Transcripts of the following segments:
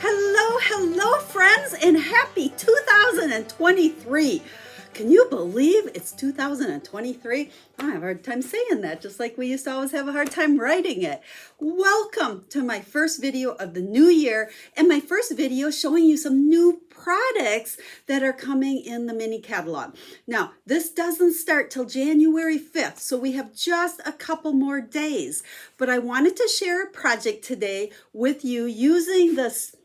Hello, friends, and happy 2023. Can you believe it's 2023? I have a hard time saying that, just like we used to always have a hard time writing it. Welcome to my first video of the new year, and my first video showing you some new products that are coming in the mini catalog. Now, this doesn't start till January 5th, so we have just a couple more days. But I wanted to share a project today with you using this,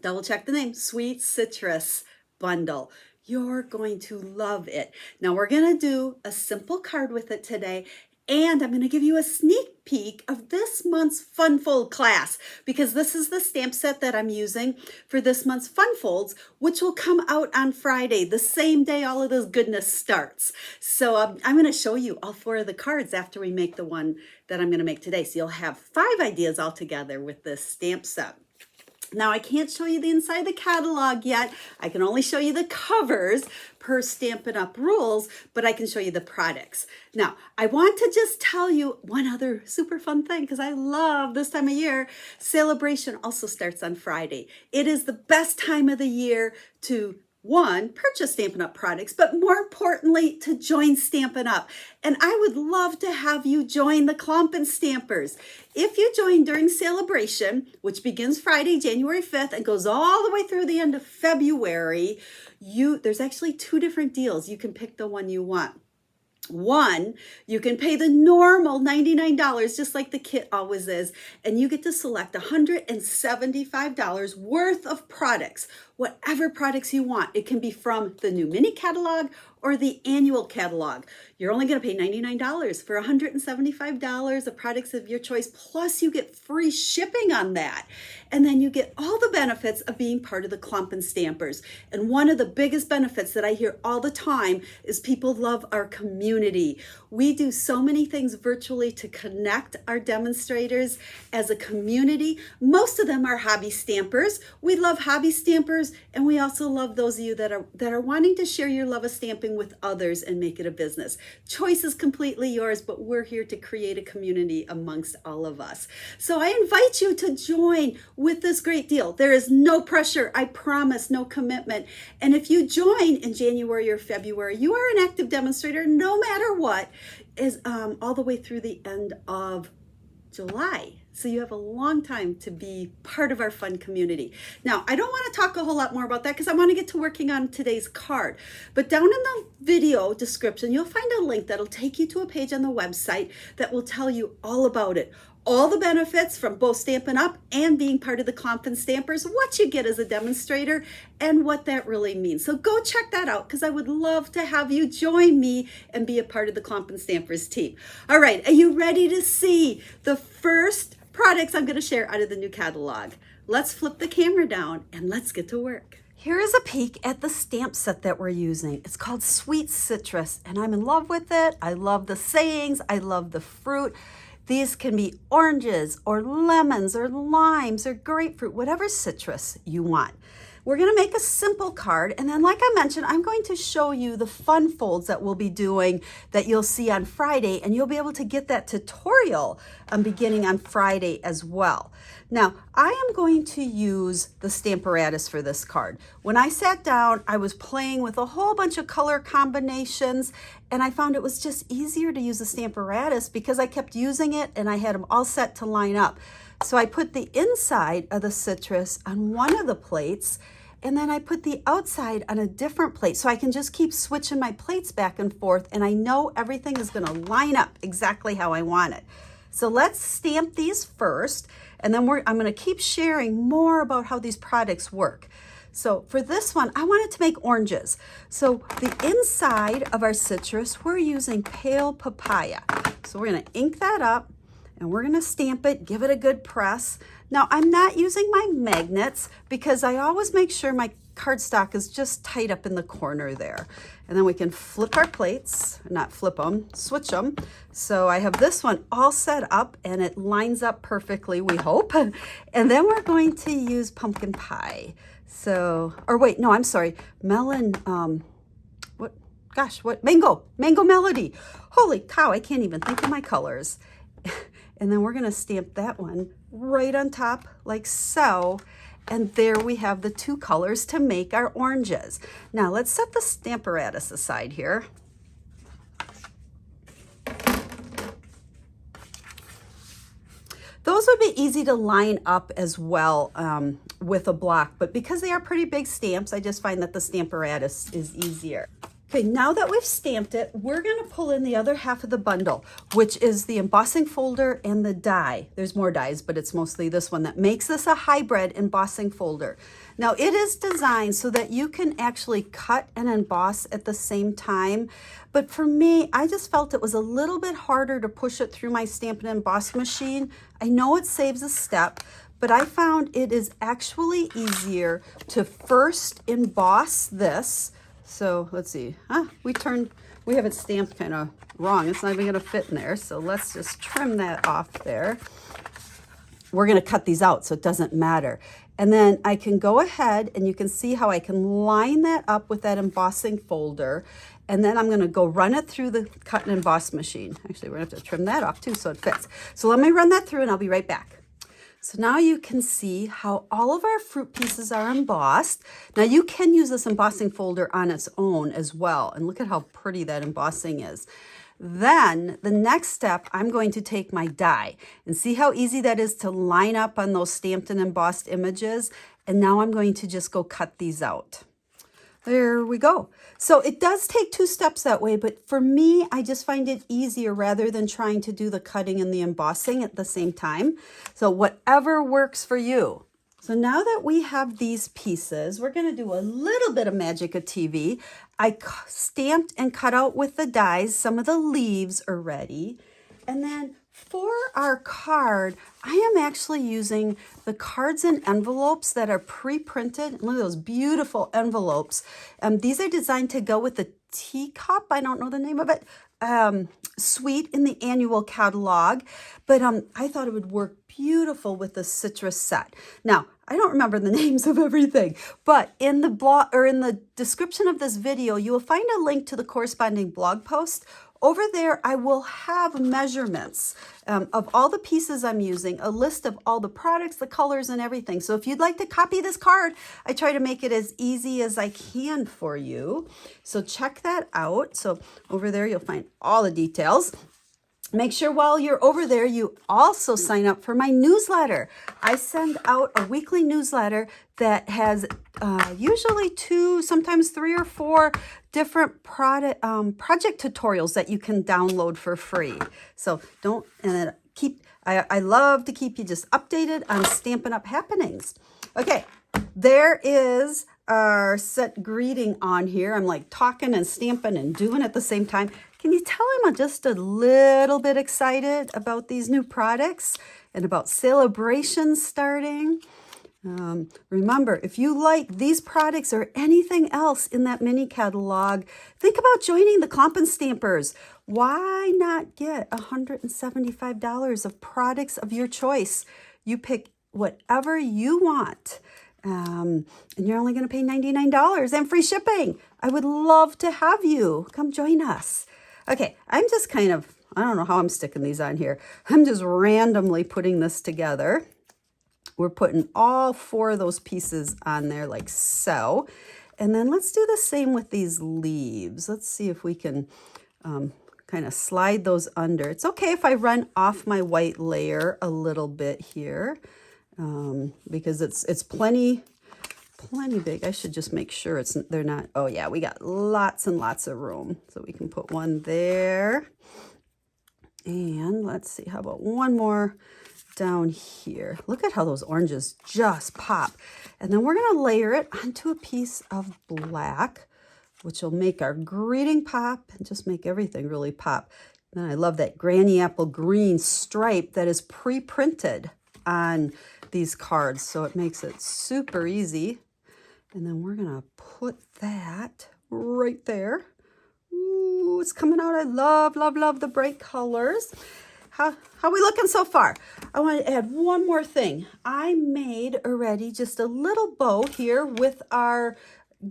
double check the name, Sweet Citrus Bundle. You're going to love it. Now we're going to do a simple card with it today, and I'm going to give you a sneak peek of this month's Fun Fold class, because this is the stamp set that I'm using for this month's Fun Folds, which will come out on Friday, the same day all of this goodness starts. So I'm going to show you all 4 of the cards after we make the one that I'm going to make today. So you'll have 5 ideas all together with this stamp set. Now, I can't show you the inside of the catalog yet. I can only show you the covers per Stampin' Up! Rules, but I can show you the products. Now, I want to just tell you one other super fun thing, because I love this time of year. Sale-a-bration also starts on Friday. It is the best time of the year to purchase Stampin' Up! Products, but more importantly, to join Stampin' Up! And I would love to have you join the Clumpin' Stampers. If you join during Sale-a-bration, which begins Friday, January 5th, and goes all the way through the end of February, there's actually 2 different deals. You can pick the one you want. One, you can pay the normal $99, just like the kit always is, and you get to select $175 worth of products, whatever products you want. It can be from the new mini catalog or the annual catalog. You're only going to pay $99 for $175 of products of your choice, plus you get free shipping on that. And then you get all the benefits of being part of the Clumpin' Stampers. And one of the biggest benefits that I hear all the time is people love our community. We do so many things virtually to connect our demonstrators as a community. Most of them are hobby stampers. We love hobby stampers, and we also love those of you that are wanting to share your love of stamping with others and make it a business. Choice is completely yours, but we're here to create a community amongst all of us. So I invite you to join with this great deal. There is no pressure, I promise, no commitment. And if you join in January or February, you are an active demonstrator no matter what, is all the way through the end of July. So you have a long time to be part of our fun community. Now, I don't want to talk a whole lot more about that because I want to get to working on today's card. But down in the video description, you'll find a link that'll take you to a page on the website that will tell you all about it. All the benefits from both Stampin' Up! And being part of the Clumpin' Stampers, what you get as a demonstrator, and what that really means. So go check that out, because I would love to have you join me and be a part of the Clumpin' Stampers team. All right, are you ready to see the first products I'm going to share out of the new catalog? Let's flip the camera down and let's get to work. Here is a peek at the stamp set that we're using. It's called Sweet Citrus, and I'm in love with it. I love the sayings. I love the fruit. These can be oranges or lemons or limes or grapefruit, whatever citrus you want. We're going to make a simple card, and then like I mentioned, I'm going to show you the fun folds that we'll be doing that you'll see on Friday, and you'll be able to get that tutorial beginning on Friday as well. Now, I am going to use the Stamparatus for this card. When I sat down, I was playing with a whole bunch of color combinations, and I found it was just easier to use the Stamparatus because I kept using it and I had them all set to line up. So I put the inside of the citrus on one of the plates, and then I put the outside on a different plate, so I can just keep switching my plates back and forth, and I know everything is going to line up exactly how I want it. So let's stamp these first, and then I'm going to keep sharing more about how these products work. So for this one, I wanted to make oranges. So the inside of our citrus, we're using pale papaya. So we're going to ink that up, and we're going to stamp it, give it a good press. Now, I'm not using my magnets because I always make sure my cardstock is just tight up in the corner there. And then we can flip our plates, not flip them, switch them. So I have this one all set up and it lines up perfectly, we hope. And then we're going to use pumpkin pie. So, or wait, no, I'm sorry, melon, mango melody. Holy cow, I can't even think of my colors. And then we're going to stamp that one right on top like so. And there we have the two colors to make our oranges. Now let's set the Stamparatus aside here. Those would be easy to line up as well with a block, but because they are pretty big stamps, I just find that the Stamparatus is easier. Okay, now that we've stamped it, we're gonna pull in the other half of the bundle, which is the embossing folder and the die. There's more dies, but it's mostly this one that makes this a hybrid embossing folder. Now it is designed so that you can actually cut and emboss at the same time. But for me, I just felt it was a little bit harder to push it through my stamp and emboss machine. I know it saves a step, but I found it is actually easier to first emboss this. So let's see, we have it stamped kind of wrong. It's not even gonna fit in there. So let's just trim that off there. We're gonna cut these out so it doesn't matter. And then I can go ahead and you can see how I can line that up with that embossing folder. And then I'm gonna go run it through the cut and emboss machine. Actually, we're gonna have to trim that off too so it fits. So let me run that through and I'll be right back. So now you can see how all of our fruit pieces are embossed. Now you can use this embossing folder on its own as well. And look at how pretty that embossing is. Then the next step, I'm going to take my die and see how easy that is to line up on those stamped and embossed images. And now I'm going to just go cut these out. There we go. So it does take 2 steps that way, but for me, I just find it easier rather than trying to do the cutting and the embossing at the same time. So whatever works for you. So now that we have these pieces, we're going to do a little bit of magic of TV. I stamped and cut out with the dies. Some of the leaves are ready. And then for our card, I am actually using the cards and envelopes that are pre-printed. Look at those beautiful envelopes. These are designed to go with the teacup, I don't know the name of it, suite in the annual catalog. But I thought it would work beautiful with the citrus set. Now, I don't remember the names of everything, but in the blog or in the description of this video, you will find a link to the corresponding blog post. Over there, I will have measurements of all the pieces I'm using, a list of all the products, the colors, and everything. So if you'd like to copy this card, I try to make it as easy as I can for you. So check that out. So over there, you'll find all the details. Make sure while you're over there, you also sign up for my newsletter. I send out a weekly newsletter that has usually 2, sometimes 3 or 4 different project tutorials that you can download for free. So I love to keep you just updated on Stampin' Up! Happenings. Okay, there is our set greeting on here. I'm like talking and stamping and doing at the same time. Can you tell I'm just a little bit excited about these new products and about Sale-a-bration starting? Remember, if you like these products or anything else in that mini catalog, think about joining the Clumpin' Stampers. Why not get $175 of products of your choice? You pick whatever you want. And you're only going to pay $99 and free shipping. I would love to have you. Come join us. Okay, I'm just I don't know how I'm sticking these on here. I'm just randomly putting this together. We're putting all 4 of those pieces on there like so. And then let's do the same with these leaves. Let's see if we can kind of slide those under. It's okay if I run off my white layer a little bit here because it's plenty big. I should just make sure they're not, oh yeah, we got lots and lots of room. So we can put one there. And let's see, how about one more down here? Look at how those oranges just pop. And then we're gonna layer it onto a piece of black, which will make our greeting pop and just make everything really pop. And I love that granny apple green stripe that is pre-printed on these cards. So it makes it super easy. And then we're gonna put that right there. Ooh, it's coming out. I love, love, love the bright colors. How we looking so far? I want to add one more thing. I made already just a little bow here with our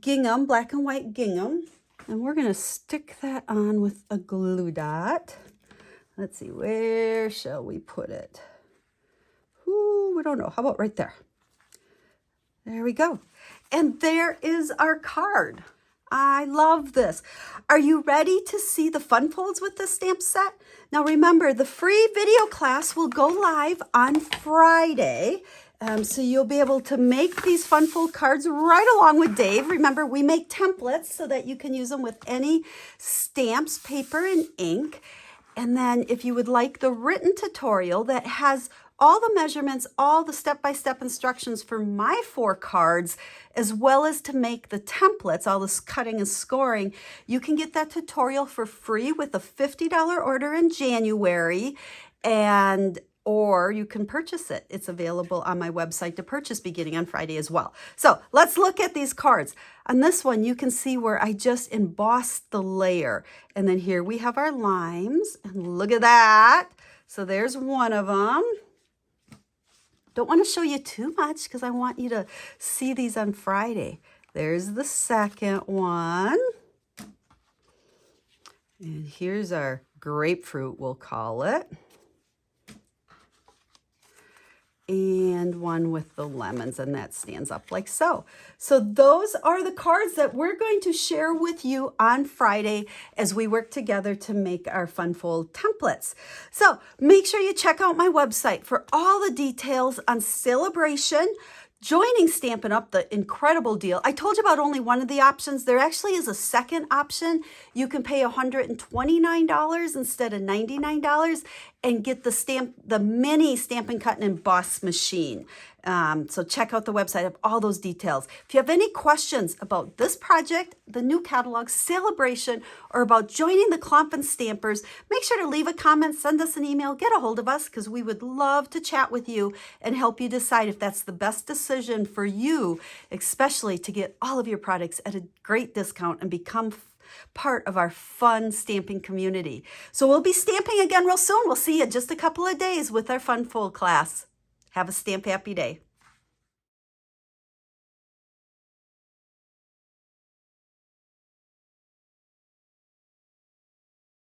gingham, black and white gingham. And we're gonna stick that on with a glue dot. Let's see, where shall we put it? Ooh, we don't know. How about right there? There we go. And there is our card. I love this. Are you ready to see the fun folds with this stamp set? Now remember, the free video class will go live on Friday. So you'll be able to make these fun fold cards right along with Dave. Remember, we make templates so that you can use them with any stamps, paper, and ink. And then if you would like the written tutorial that has all the measurements, all the step-by-step instructions for my 4 cards, as well as to make the templates, all this cutting and scoring, you can get that tutorial for free with a $50 order in January, or you can purchase it. It's available on my website to purchase beginning on Friday as well. So let's look at these cards. On this one, you can see where I just embossed the layer. And then here we have our limes. And look at that. So there's one of them. Don't want to show you too much because I want you to see these on Friday. There's the second one. And here's our grapefruit, we'll call it. And one with the lemons, and that stands up like so. So those are the cards that we're going to share with you on Friday as we work together to make our fun fold templates. So make sure you check out my website for all the details on Sale-a-bration, joining Stampin' Up, the incredible deal. I told you about only one of the options. There actually is a second option. You can pay $129 instead of $99 and get the mini Stampin' Cut and Emboss machine. So check out the website of all those details. If you have any questions about this project, the new catalog, Sale-a-bration, or about joining the Clomp Stampers, make sure to leave a comment, send us an email, get a hold of us, because we would love to chat with you and help you decide if that's the best decision for you, especially to get all of your products at a great discount and become part of our fun stamping community. So we'll be stamping again real soon. We'll see you in just a couple of days with our Fun Fold class. Have a stamp happy day.